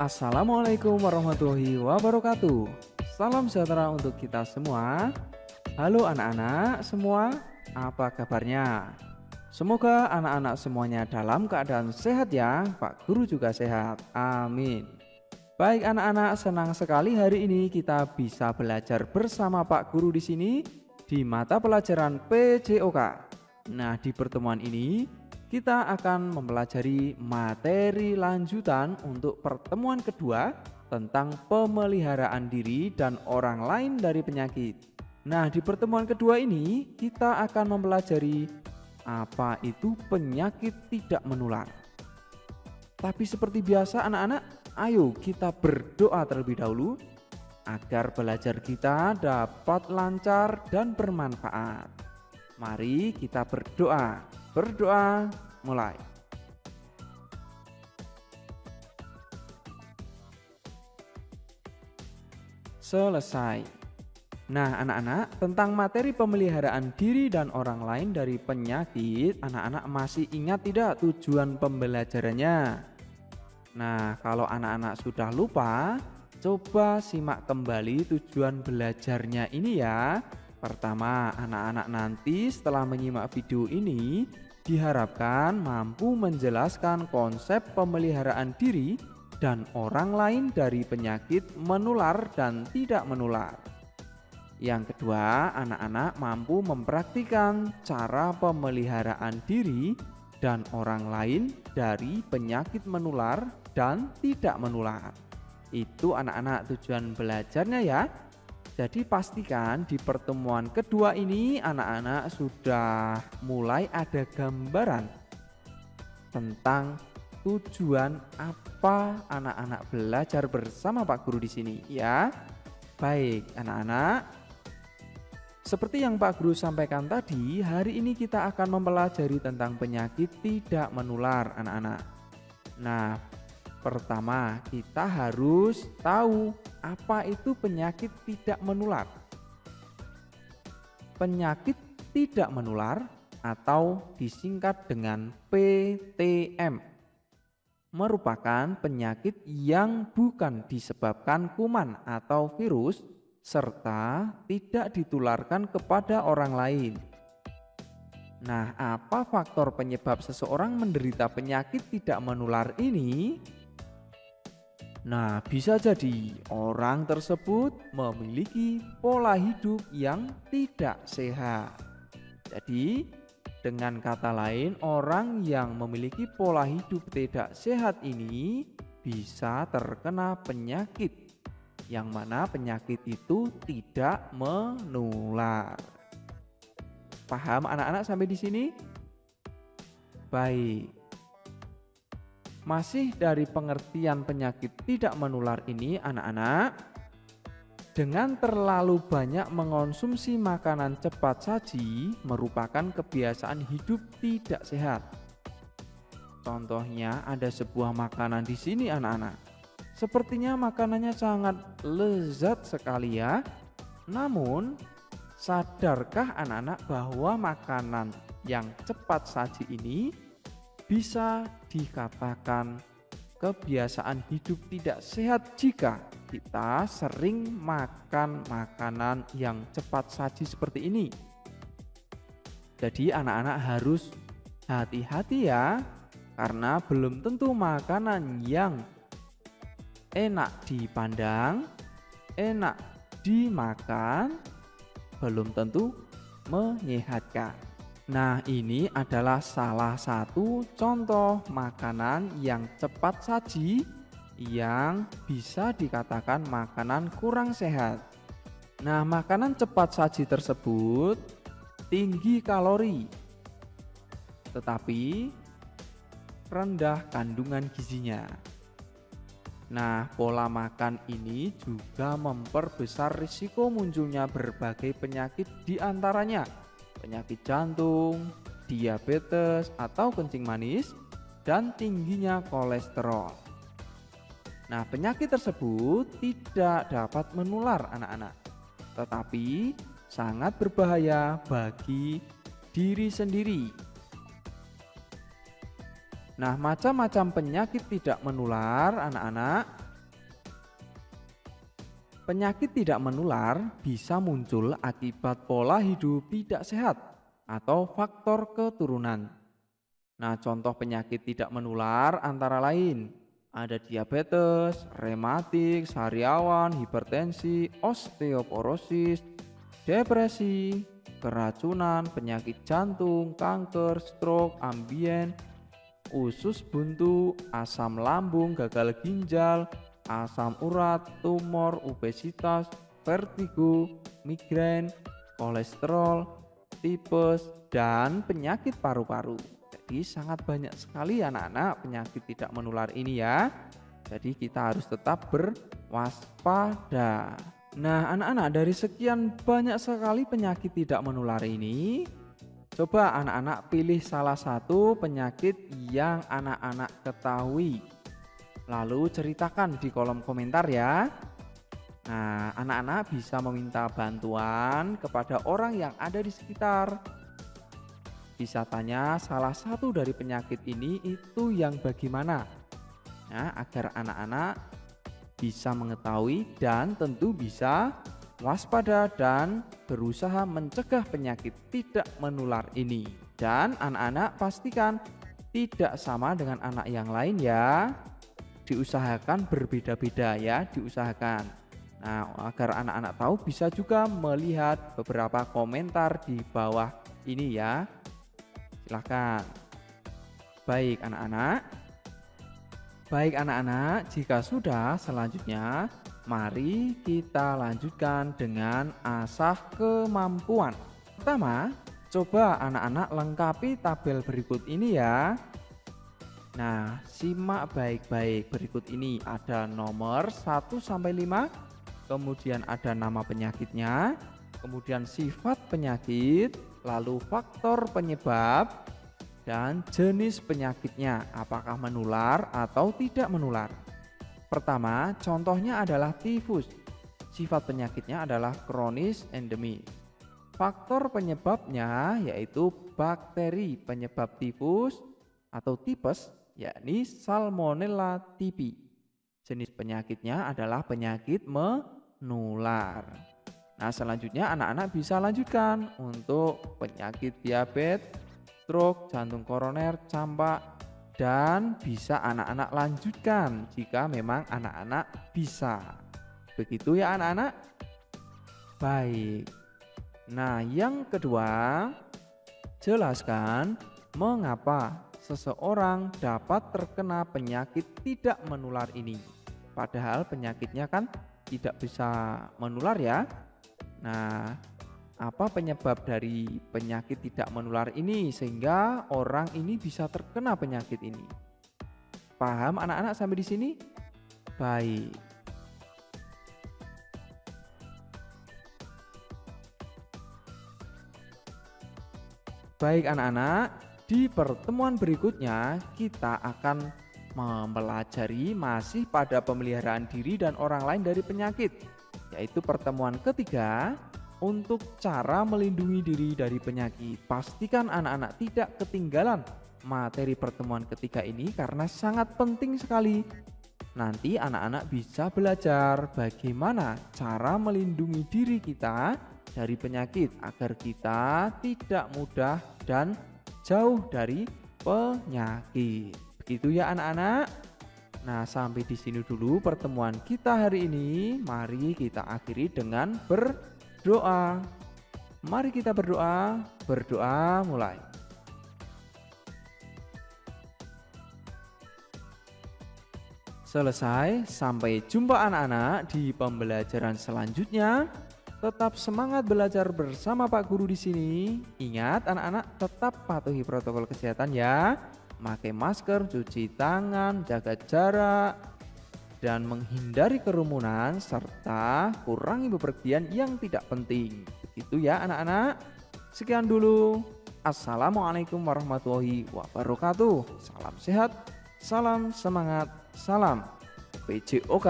Assalamualaikum warahmatullahi wabarakatuh. Salam sejahtera untuk kita semua. Halo anak-anak semua, apa kabarnya? Semoga anak-anak semuanya dalam keadaan sehat ya. Pak Guru juga sehat. Amin. Baik anak-anak, senang sekali hari ini kita bisa belajar bersama Pak Guru di sini di mata pelajaran PJOK. Nah, di pertemuan ini kita akan mempelajari materi lanjutan untuk pertemuan kedua tentang pemeliharaan diri dan orang lain dari penyakit. Nah, di pertemuan kedua ini kita akan mempelajari apa itu penyakit tidak menular. Tapi seperti biasa anak-anak, ayo kita berdoa terlebih dahulu agar belajar kita dapat lancar dan bermanfaat. Mari kita berdoa. Berdoa mulai. Selesai. Nah anak-anak, tentang materi pemeliharaan diri dan orang lain dari penyakit, anak-anak masih ingat tidak tujuan pembelajarannya? Nah kalau anak-anak sudah lupa, coba simak kembali tujuan belajarnya ini ya. Pertama, anak-anak nanti setelah menyimak video ini diharapkan mampu menjelaskan konsep pemeliharaan diri dan orang lain dari penyakit menular dan tidak menular. Yang kedua, anak-anak mampu mempraktikkan cara pemeliharaan diri dan orang lain dari penyakit menular dan tidak menular. Itu anak-anak tujuan belajarnya ya. Jadi pastikan di pertemuan kedua ini anak-anak sudah mulai ada gambaran tentang tujuan apa anak-anak belajar bersama Pak Guru di sini ya. Baik anak-anak, seperti yang Pak Guru sampaikan tadi, hari ini kita akan mempelajari tentang penyakit tidak menular anak-anak. Nah, pertama kita harus tahu apa itu penyakit tidak menular. Penyakit tidak menular atau disingkat dengan PTM merupakan penyakit yang bukan disebabkan kuman atau virus serta tidak ditularkan kepada orang lain. Nah, apa faktor penyebab seseorang menderita penyakit tidak menular ini? Nah, bisa jadi orang tersebut memiliki pola hidup yang tidak sehat. Jadi, dengan kata lain, orang yang memiliki pola hidup tidak sehat ini bisa terkena penyakit, yang mana penyakit itu tidak menular. Paham anak-anak sampai di sini? Baik. Masih dari pengertian penyakit tidak menular ini anak-anak, dengan terlalu banyak mengonsumsi makanan cepat saji merupakan kebiasaan hidup tidak sehat. Contohnya ada sebuah makanan di sini anak-anak. Sepertinya makanannya sangat lezat sekali ya. Namun, sadarkah anak-anak bahwa makanan yang cepat saji ini bisa dikatakan kebiasaan hidup tidak sehat jika kita sering makan makanan yang cepat saji seperti ini? Jadi anak-anak harus hati-hati ya, karena belum tentu makanan yang enak dipandang, enak dimakan, belum tentu menyehatkan. Nah, ini adalah salah satu contoh makanan yang cepat saji yang bisa dikatakan makanan kurang sehat. Nah, makanan cepat saji tersebut tinggi kalori, tetapi rendah kandungan gizinya. Nah, pola makan ini juga memperbesar risiko munculnya berbagai penyakit, diantaranya penyakit jantung, diabetes atau kencing manis, dan tingginya kolesterol. Nah, penyakit tersebut tidak dapat menular anak-anak, tetapi sangat berbahaya bagi diri sendiri. Nah, macam-macam penyakit tidak menular anak-anak. Penyakit tidak menular bisa muncul akibat pola hidup tidak sehat atau faktor keturunan. Nah, contoh penyakit tidak menular antara lain ada diabetes, rematik, sariawan, hipertensi, osteoporosis, depresi, keracunan, penyakit jantung, kanker, stroke, ambien, usus buntu, asam lambung, gagal ginjal, asam urat, tumor, obesitas, vertigo, migrain, kolesterol, tipes, dan penyakit paru-paru. Jadi sangat banyak sekali anak-anak penyakit tidak menular ini ya. Jadi kita harus tetap berwaspada. Nah anak-anak, dari sekian banyak sekali penyakit tidak menular ini, coba anak-anak pilih salah satu penyakit yang anak-anak ketahui. Lalu ceritakan di kolom komentar ya. Nah anak-anak bisa meminta bantuan kepada orang yang ada di sekitar. Bisa tanya salah satu dari penyakit ini itu yang bagaimana. Nah, agar anak-anak bisa mengetahui dan tentu bisa waspada dan berusaha mencegah penyakit tidak menular ini. Dan anak-anak pastikan tidak sama dengan anak yang lain ya. Diusahakan berbeda-beda ya, diusahakan. Nah, agar anak-anak tahu bisa juga melihat beberapa komentar di bawah ini ya. Silahkan. Baik anak-anak, jika sudah, selanjutnya mari kita lanjutkan dengan asah kemampuan. Pertama, coba anak-anak lengkapi tabel berikut ini ya. Nah, simak baik-baik. Berikut ini ada nomor 1 sampai 5, kemudian ada nama penyakitnya, kemudian sifat penyakit, lalu faktor penyebab, dan jenis penyakitnya, apakah menular atau tidak menular. Pertama, contohnya adalah tifus. Sifat penyakitnya adalah kronis endemis. Faktor penyebabnya yaitu bakteri penyebab tifus atau tipes, yakni Salmonella typhi. Jenis penyakitnya adalah penyakit menular. Nah, selanjutnya anak-anak bisa lanjutkan untuk penyakit diabetes, stroke, jantung koroner, campak, dan bisa anak-anak lanjutkan jika memang anak-anak bisa. Begitu ya anak-anak? Baik. Nah, yang kedua, jelaskan mengapa seseorang dapat terkena penyakit tidak menular ini. Padahal penyakitnya kan tidak bisa menular ya. Nah, apa penyebab dari penyakit tidak menular ini sehingga orang ini bisa terkena penyakit ini? Paham anak-anak sampai di sini? Baik. Baik anak-anak, di pertemuan berikutnya kita akan mempelajari masih pada pemeliharaan diri dan orang lain dari penyakit, yaitu pertemuan ketiga untuk cara melindungi diri dari penyakit. Pastikan anak-anak tidak ketinggalan materi pertemuan ketiga ini karena sangat penting sekali. Nanti anak-anak bisa belajar bagaimana cara melindungi diri kita dari penyakit agar kita tidak mudah dan jauh dari penyakit. Begitu ya anak-anak. Nah, sampai di sini dulu pertemuan kita hari ini. Mari kita akhiri dengan berdoa. Mari kita berdoa. Berdoa mulai. Selesai, sampai jumpa anak-anak di pembelajaran selanjutnya. Tetap semangat belajar bersama Pak Guru di sini. Ingat anak-anak, tetap patuhi protokol kesehatan ya. Pakai masker, cuci tangan, jaga jarak, dan menghindari kerumunan serta kurangi bepergian yang tidak penting. Begitu ya anak-anak. Sekian dulu. Assalamualaikum warahmatullahi wabarakatuh. Salam sehat, salam semangat, salam PJOK.